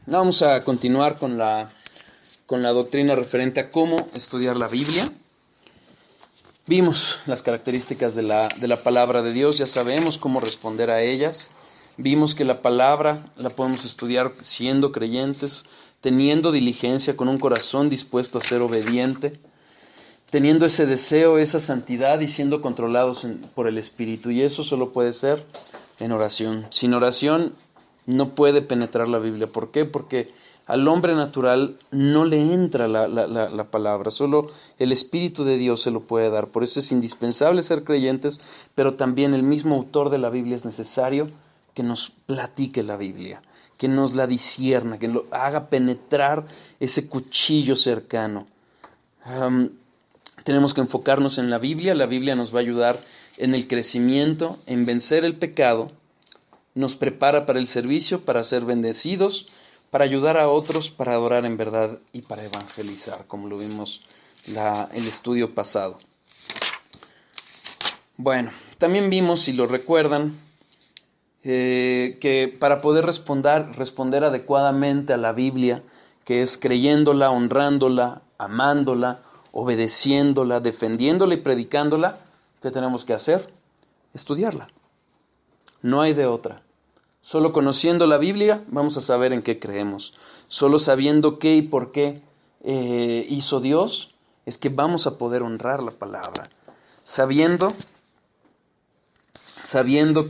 Vamos a continuar con la doctrina referente a cómo estudiar la Biblia. Vimos las características de la palabra de Dios, ya sabemos cómo responder a ellas. Vimos que la palabra la podemos estudiar siendo creyentes, teniendo diligencia, con un corazón dispuesto a ser obediente, teniendo ese deseo, esa santidad y siendo controlados por el Espíritu. Y eso solo puede ser en oración. Sin oración no puede penetrar la Biblia. ¿Por qué? Porque al hombre natural no le entra la palabra, solo el Espíritu de Dios se lo puede dar. Por eso es indispensable ser creyentes, pero también el mismo autor de la Biblia es necesario que nos platique la Biblia, que nos la discierna, que lo haga penetrar ese cuchillo cercano. Tenemos que enfocarnos en la Biblia nos va a ayudar en el crecimiento, en vencer el pecado, nos prepara para el servicio, para ser bendecidos, para ayudar a otros, para adorar en verdad y para evangelizar, como lo vimos el estudio pasado. Bueno, también vimos, si lo recuerdan, que para poder responder adecuadamente a la Biblia, que es creyéndola, honrándola, amándola, obedeciéndola, defendiéndola y predicándola, ¿qué tenemos que hacer? Estudiarla. No hay de otra. Solo conociendo la Biblia vamos a saber en qué creemos. Solo sabiendo qué y por qué hizo Dios es que vamos a poder honrar la palabra. Sabiendo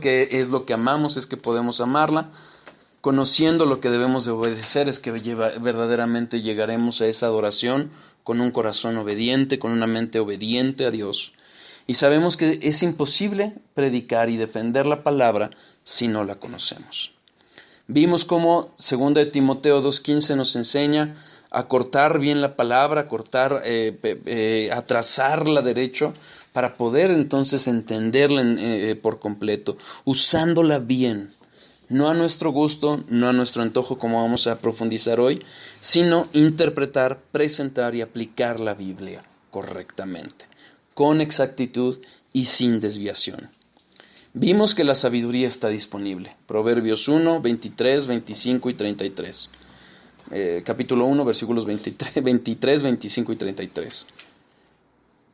qué es lo que amamos es que podemos amarla. Conociendo lo que debemos de obedecer es que verdaderamente llegaremos a esa adoración con un corazón obediente, con una mente obediente a Dios. Y sabemos que es imposible predicar y defender la palabra si no la conocemos. Vimos cómo 2 Timoteo 2:15 nos enseña a cortar bien la palabra, a trazarla derecho para poder entonces entenderla por completo, usándola bien. No a nuestro gusto, no a nuestro antojo como vamos a profundizar hoy, sino interpretar, presentar y aplicar la Biblia correctamente, con exactitud y sin desviación. Vimos que la sabiduría está disponible. Proverbios 1, 23, 25 y 33. Capítulo 1, versículos 23, 25 y 33.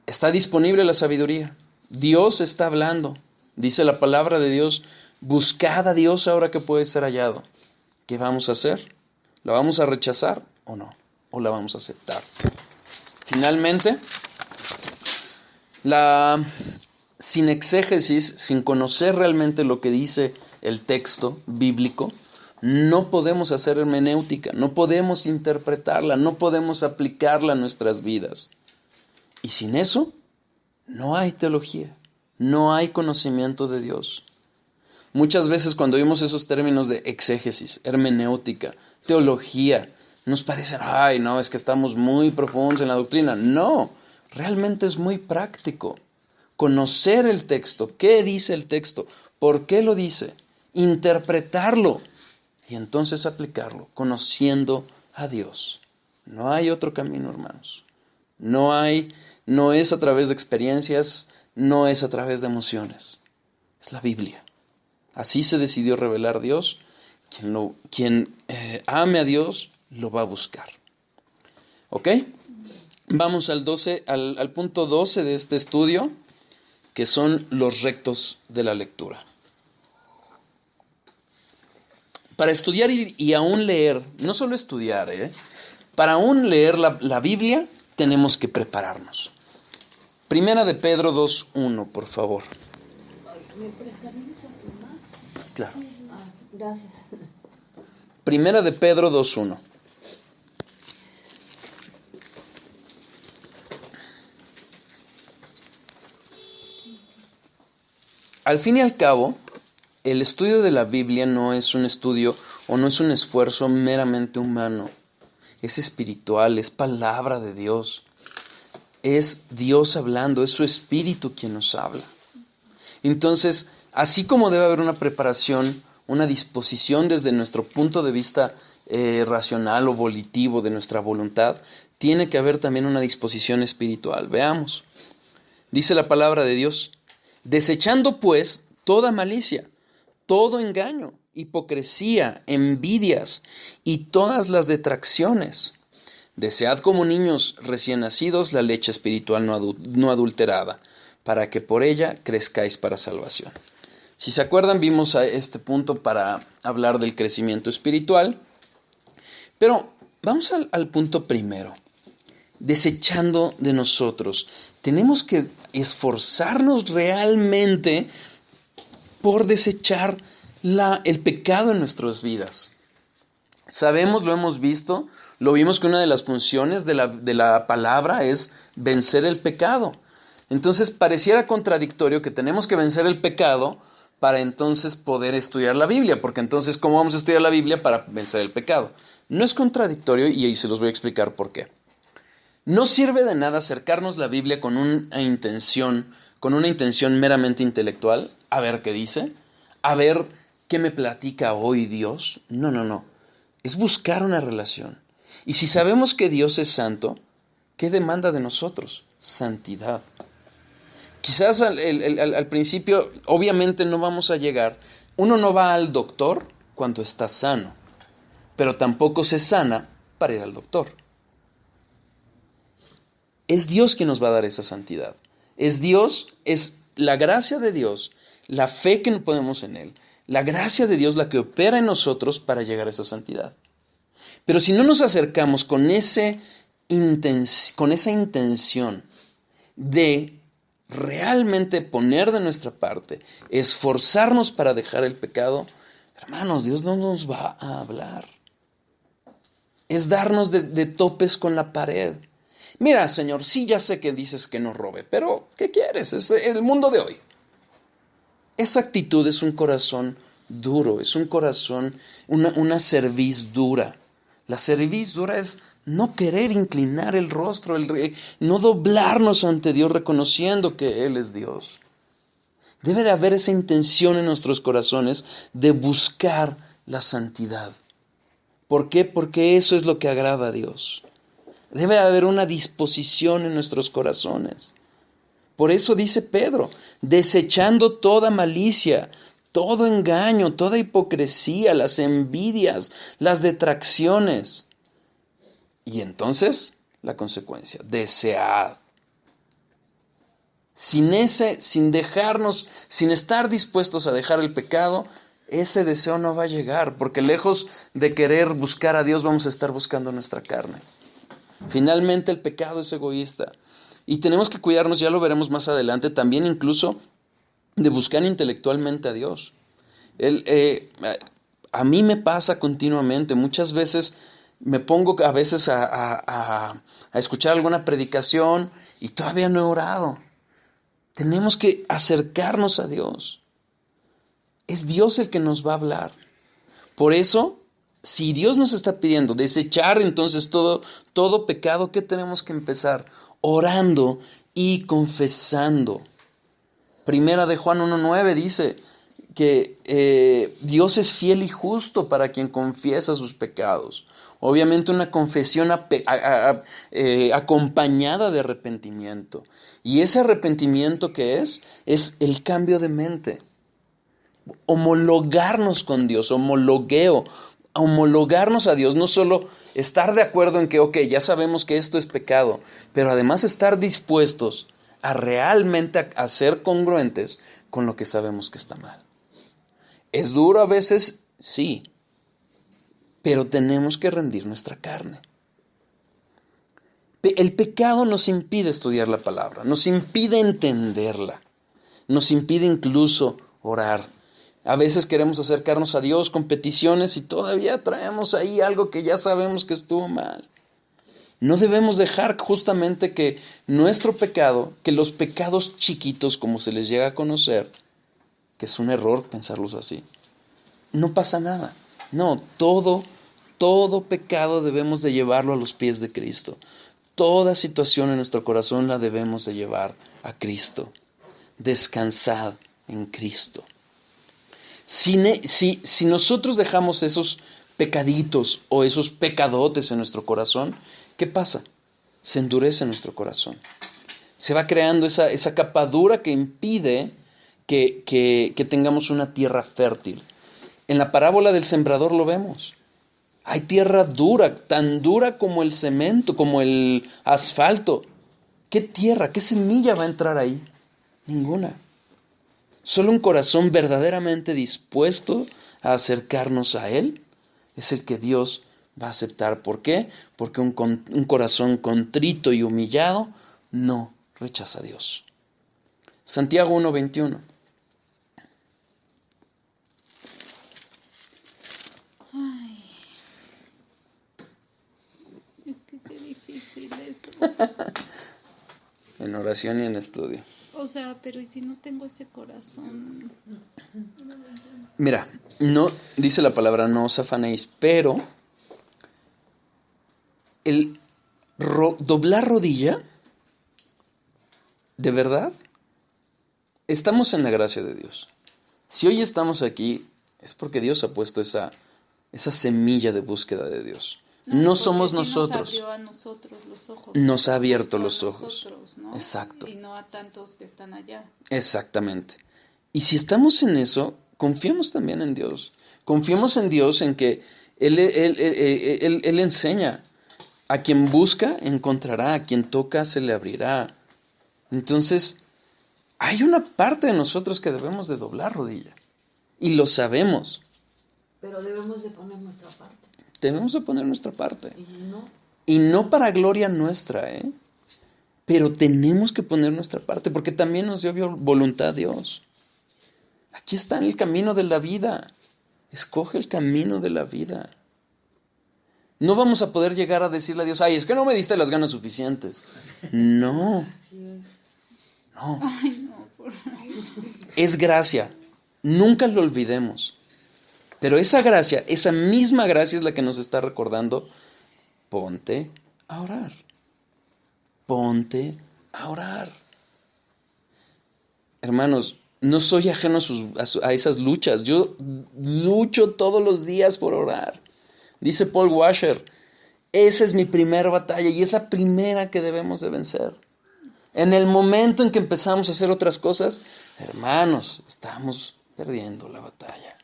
Está disponible la sabiduría. Dios está hablando. Dice la palabra de Dios: buscad a Dios ahora que puede ser hallado. ¿Qué vamos a hacer? ¿La vamos a rechazar o no? ¿O la vamos a aceptar? Finalmente, sin exégesis, sin conocer realmente lo que dice el texto bíblico, no podemos hacer hermenéutica, no podemos interpretarla, no podemos aplicarla a nuestras vidas. Y sin eso, no hay teología, no hay conocimiento de Dios. Muchas veces cuando oímos esos términos de exégesis, hermenéutica, teología, nos parecen, ay, no, es que estamos muy profundos en la doctrina. No, realmente es muy práctico. Conocer el texto, qué dice el texto, por qué lo dice, interpretarlo y entonces aplicarlo, conociendo a Dios. No hay otro camino, hermanos. No es a través de experiencias, no es a través de emociones. Es la Biblia. Así se decidió revelar Dios. Quien ame a Dios lo va a buscar. ¿Ok? Vamos al punto 12 de este estudio, que son los rectos de la lectura. Para estudiar y aún leer, no solo estudiar, para aún leer la Biblia tenemos que prepararnos. Primera de Pedro 2:1, por favor. ¿Me prestarías a tu más? Claro. Gracias. Primera de Pedro 2:1. Al fin y al cabo, el estudio de la Biblia no es un estudio o no es un esfuerzo meramente humano. Es espiritual, es palabra de Dios. Es Dios hablando, es su Espíritu quien nos habla. Entonces, así como debe haber una preparación, una disposición desde nuestro punto de vista racional o volitivo de nuestra voluntad, tiene que haber también una disposición espiritual. Veamos. Dice la palabra de Dios: desechando pues toda malicia, todo engaño, hipocresía, envidias y todas las detracciones. Desead como niños recién nacidos la leche espiritual no adulterada, para que por ella crezcáis para salvación. Si se acuerdan, vimos a este punto para hablar del crecimiento espiritual, pero vamos al punto primero. Desechando de nosotros. Tenemos que esforzarnos realmente por desechar el pecado en nuestras vidas. Sabemos, lo hemos visto, lo vimos que una de las funciones de la palabra es vencer el pecado. Entonces pareciera contradictorio que tenemos que vencer el pecado para entonces poder estudiar la Biblia, porque entonces ¿cómo vamos a estudiar la Biblia para vencer el pecado? No es contradictorio y ahí se los voy a explicar por qué. No sirve de nada acercarnos a la Biblia con una intención meramente intelectual, a ver qué dice, a ver qué me platica hoy Dios. No. Es buscar una relación. Y si sabemos que Dios es santo, ¿qué demanda de nosotros? Santidad. Quizás al principio, obviamente no vamos a llegar. Uno no va al doctor cuando está sano, pero tampoco se sana para ir al doctor. Es Dios quien nos va a dar esa santidad. Es Dios, es la gracia de Dios, la fe que ponemos en Él, la gracia de Dios la que opera en nosotros para llegar a esa santidad. Pero si no nos acercamos con esa intención de realmente poner de nuestra parte, esforzarnos para dejar el pecado, hermanos, Dios no nos va a hablar. Es darnos de topes con la pared. Mira, Señor, sí, ya sé que dices que no robe, pero ¿qué quieres? Es el mundo de hoy. Esa actitud es un corazón duro, es un corazón, una cerviz dura. La cerviz dura es no querer inclinar el rostro, no doblarnos ante Dios reconociendo que Él es Dios. Debe de haber esa intención en nuestros corazones de buscar la santidad. ¿Por qué? Porque eso es lo que agrada a Dios. Debe haber una disposición en nuestros corazones. Por eso dice Pedro, desechando toda malicia, todo engaño, toda hipocresía, las envidias, las detracciones. Y entonces, la consecuencia, desead. Sin dejarnos, sin estar dispuestos a dejar el pecado, ese deseo no va a llegar, porque lejos de querer buscar a Dios, vamos a estar buscando nuestra carne. Finalmente el pecado es egoísta y tenemos que cuidarnos, ya lo veremos más adelante, también incluso de buscar intelectualmente a Dios. A mí me pasa continuamente, muchas veces me pongo a veces a escuchar alguna predicación y todavía no he orado. Tenemos que acercarnos a Dios. Es Dios el que nos va a hablar. Por eso, si Dios nos está pidiendo desechar entonces todo pecado, ¿qué tenemos que empezar? Orando y confesando. Primera de Juan 1:9 dice que Dios es fiel y justo para quien confiesa sus pecados. Obviamente una confesión acompañada de arrepentimiento. Y ese arrepentimiento ¿qué es? Es el cambio de mente. Homologarnos con Dios, homologarnos a Dios, no solo estar de acuerdo en que, ya sabemos que esto es pecado, pero además estar dispuestos a realmente a ser congruentes con lo que sabemos que está mal. ¿Es duro a veces? Sí, pero tenemos que rendir nuestra carne. El pecado nos impide estudiar la palabra, nos impide entenderla, nos impide incluso orar. A veces queremos acercarnos a Dios con peticiones y todavía traemos ahí algo que ya sabemos que estuvo mal. No debemos dejar justamente que nuestro pecado, que los pecados chiquitos como se les llega a conocer, que es un error pensarlos así, no pasa nada. No, todo pecado debemos de llevarlo a los pies de Cristo. Toda situación en nuestro corazón la debemos de llevar a Cristo. Descansad en Cristo. Si nosotros dejamos esos pecaditos o esos pecadotes en nuestro corazón, ¿qué pasa? Se endurece nuestro corazón. Se va creando esa capa dura que impide que tengamos una tierra fértil. En la parábola del sembrador lo vemos. Hay tierra dura, tan dura como el cemento, como el asfalto. ¿Qué tierra, qué semilla va a entrar ahí? Ninguna. Solo un corazón verdaderamente dispuesto a acercarnos a Él es el que Dios va a aceptar. ¿Por qué? Porque un corazón contrito y humillado no rechaza a Dios. Santiago 1:21. Ay, es que qué difícil eso. En oración y en estudio. O sea, pero ¿y si no tengo ese corazón? Mira, no dice la palabra no os afanéis, pero el doblar rodilla, de verdad, estamos en la gracia de Dios. Si hoy estamos aquí, es porque Dios ha puesto esa semilla de búsqueda de Dios. No porque somos sí nosotros. Nos abrió a nosotros los ojos. Nos ha abierto Justo los a ojos. nosotros, ¿no? Exacto. Y no a tantos que están allá. Exactamente. Y si estamos en eso, confiemos también en Dios. Confiemos en Dios en que Él enseña. A quien busca, encontrará. A quien toca, se le abrirá. Entonces, hay una parte de nosotros que debemos de doblar rodilla. Y lo sabemos. Pero debemos de poner nuestra parte. Debemos de poner nuestra parte. Y Y no para gloria nuestra, ¿eh? Pero tenemos que poner nuestra parte, porque también nos dio voluntad Dios. Aquí está en el camino de la vida. Escoge el camino de la vida. No vamos a poder llegar a decirle a Dios, ay, es que no me diste las ganas suficientes. No. No. Ay, no, Es gracia. Nunca lo olvidemos. Pero esa gracia, esa misma gracia es la que nos está recordando, ponte a orar. Ponte a orar. Hermanos, no soy ajeno a esas luchas. Yo lucho todos los días por orar. Dice Paul Washer, esa es mi primera batalla y es la primera que debemos de vencer. En el momento en que empezamos a hacer otras cosas, hermanos, estamos perdiendo la batalla.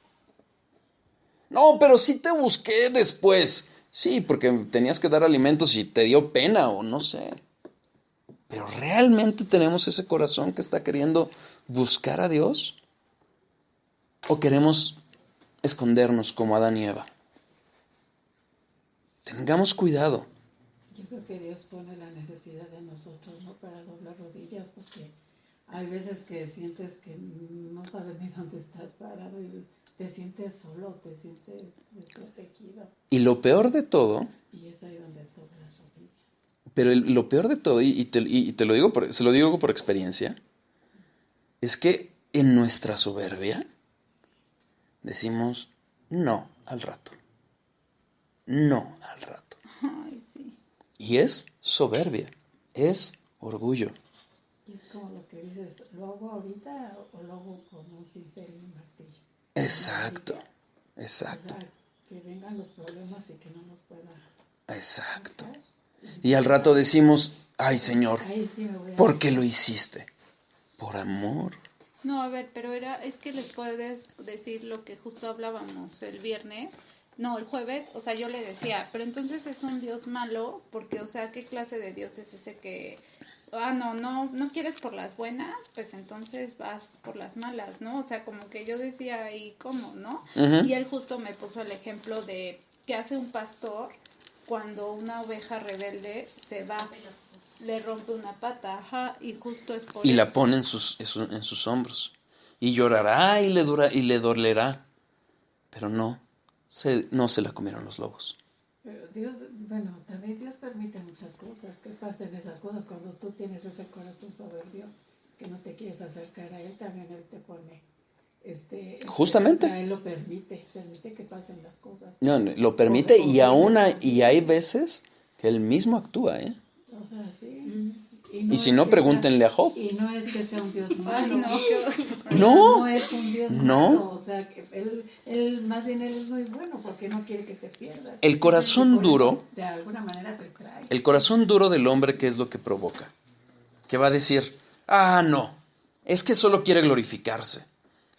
No, pero sí te busqué después. Sí, porque tenías que dar alimentos y te dio pena o no sé. Pero ¿realmente tenemos ese corazón que está queriendo buscar a Dios? ¿O queremos escondernos como Adán y Eva? Tengamos cuidado. Yo creo que Dios pone la necesidad de nosotros, ¿no? Para doblar rodillas, porque hay veces que sientes que no sabes ni dónde estás parado y te sientes solo, te sientes desprotegido. Y lo peor de todo, Y es ahí donde doblas rodillas. pero lo peor de todo, y te lo digo se lo digo por experiencia, es que en nuestra soberbia decimos no al rato. No al rato. ay, sí. Y es soberbia, es orgullo. Y es como lo que dices, ¿lo hago ahorita o lo hago con un cincel y un martillo? Exacto, O exacto, sea, que vengan los problemas y que no nos pueda... exacto. Y al rato decimos, ay Señor, Ahí sí me voy a... ¿por qué lo hiciste? Por amor. No, a ver, pero es que les puedes decir lo que justo hablábamos el viernes, no, el jueves, o sea, yo le decía, pero entonces es un Dios malo, porque, o sea, ¿qué clase de Dios es ese que, no quieres por las buenas, pues entonces vas por las malas, ¿no? O sea, como que yo decía, ¿y cómo, no? Uh-huh. Y él justo me puso el ejemplo de qué hace un pastor cuando una oveja rebelde se va, le rompe una pata, ajá, y justo es por Y eso. la pone en sus hombros. Y llorará y le dolerá. Pero no se la comieron los lobos. Pero Dios, bueno, también Dios permite muchas cosas. ¿Qué pasen esas cosas cuando tú tienes ese corazón soberbio que no te quieres acercar a Él? También Él te pone, Justamente. O sea, Él lo permite que pasen las cosas. No, lo permite y hay veces que Él mismo actúa, ¿eh? O sea, sí. Y si no, pregúntenle a Job. Y no es que sea un Dios Ay, malo. no, qué No. No es un Dios No. malo. O sea, que él más bien él es muy bueno porque no quiere que te pierdas. El corazón Y por duro, eso, de alguna manera te trae. el corazón duro del hombre, ¿qué es lo que provoca? Que va a decir, no, es que solo quiere glorificarse.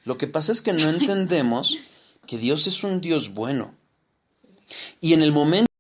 Lo que pasa es que no entendemos que Dios es un Dios bueno. Y en el momento